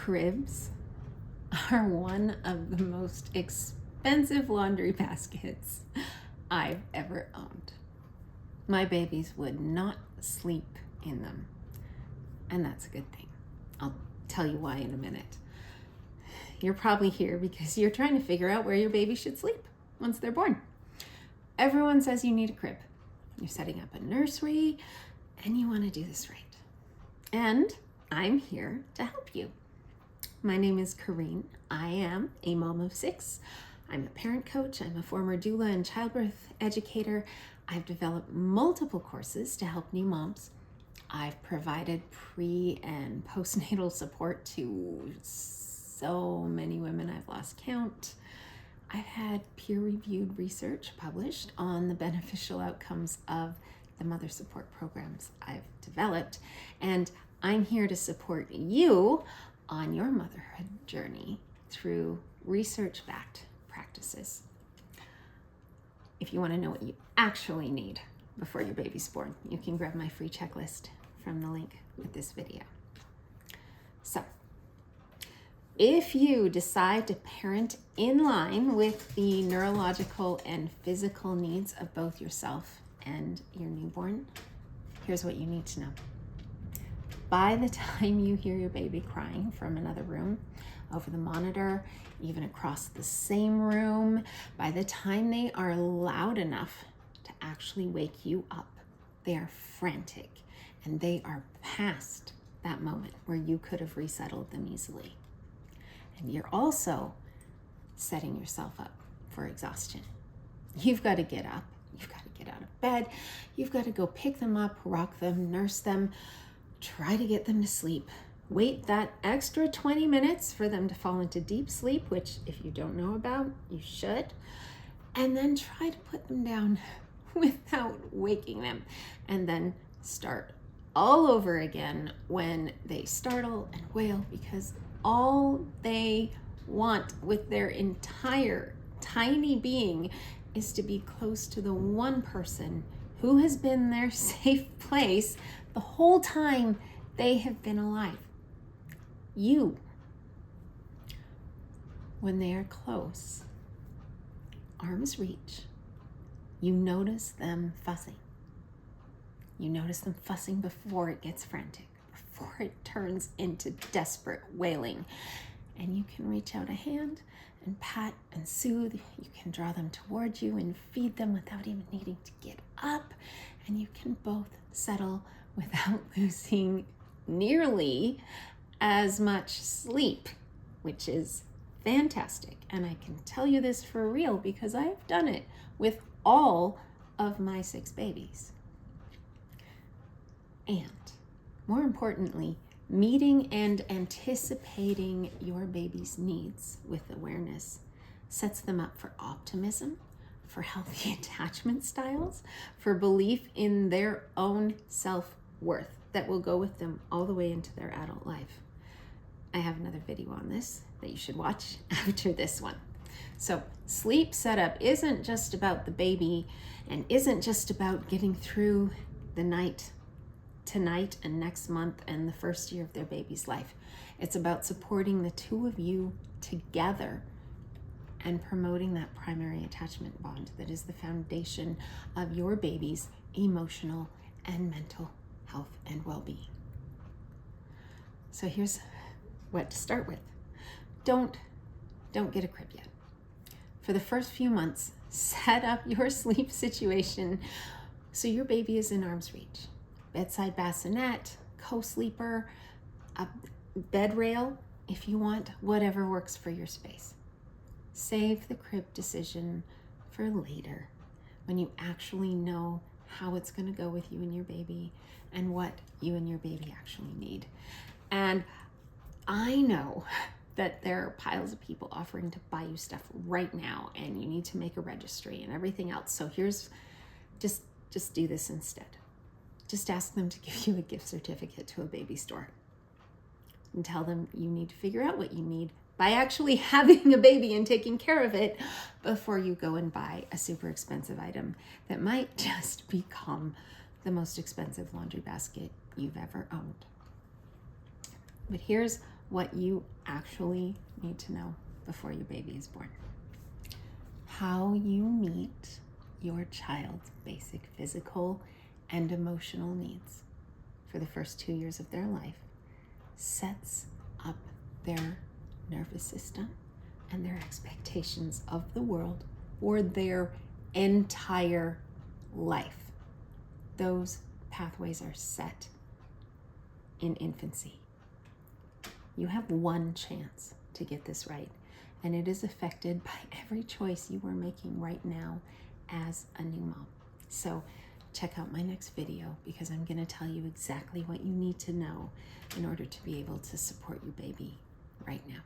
Cribs are one of the most expensive laundry baskets I've ever owned. My babies would not sleep in them, and that's a good thing. I'll tell you why in a minute. You're probably here because you're trying to figure out where your baby should sleep once they're born. Everyone says you need a crib. You're setting up a nursery, and you want to do this right. And I'm here to help you. My name is Corrine. I am a mom of 6. I'm a parent coach. I'm a former doula and childbirth educator. I've developed multiple courses to help new moms. I've provided pre- and postnatal support to so many women I've lost count. I've had peer-reviewed research published on the beneficial outcomes of the mother support programs I've developed, and I'm here to support you on your motherhood journey through research-backed practices. If you want to know what you actually need before your baby's born, you can grab my free checklist from the link with this video. So, if you decide to parent in line with the neurological and physical needs of both yourself and your newborn, here's what you need to know. By the time you hear your baby crying from another room, over the monitor, even across the same room, by the time they are loud enough to actually wake you up, they are frantic and they are past that moment where you could have resettled them easily. And you're also setting yourself up for exhaustion. You've got to get up, you've got to get out of bed, you've got to go pick them up, rock them, nurse them, try to get them to sleep. Wait that extra 20 minutes for them to fall into deep sleep, which if you don't know about, you should. And then try to put them down without waking them. And then start all over again when they startle and wail, because all they want with their entire tiny being is to be close to the one person who has been their safe place the whole time they have been alive. You. When they are close, arm's reach, you notice them fussing. You notice them fussing before it gets frantic, before it turns into desperate wailing. And you can reach out a hand and pat and soothe. You can draw them towards you and feed them without even needing to get up. And you can both settle without losing nearly as much sleep, which is fantastic. And I can tell you this for real because I've done it with all of my 6 babies. And more importantly, meeting and anticipating your baby's needs with awareness sets them up for optimism, for healthy attachment styles, for belief in their own self-worth that will go with them all the way into their adult life. I have another video on this that you should watch after this one. So sleep setup isn't just about the baby and isn't just about getting through the night tonight and next month and the first year of their baby's life. It's about supporting the two of you together and promoting that primary attachment bond that is the foundation of your baby's emotional and mental health and well-being. So here's what to start with. Don't get a crib yet. For the first few months, set up your sleep situation so your baby is in arm's reach. Bedside bassinet, co-sleeper, a bed rail, if you want, whatever works for your space. Save the crib decision for later, when you actually know how it's going to go with you and your baby and what you and your baby actually need. And I know that there are piles of people offering to buy you stuff right now, and you need to make a registry and everything else. So here's, just do this instead. Just ask them to give you a gift certificate to a baby store and tell them you need to figure out what you need by actually having a baby and taking care of it before you go and buy a super expensive item that might just become the most expensive laundry basket you've ever owned. But here's what you actually need to know before your baby is born. How you meet your child's basic physical and emotional needs for the first 2 years of their life sets up their nervous system and their expectations of the world for their entire life. Those pathways are set in infancy. You have one chance to get this right, and it is affected by every choice you are making right now as a new mom. So check out my next video, because I'm going to tell you exactly what you need to know in order to be able to support your baby right now.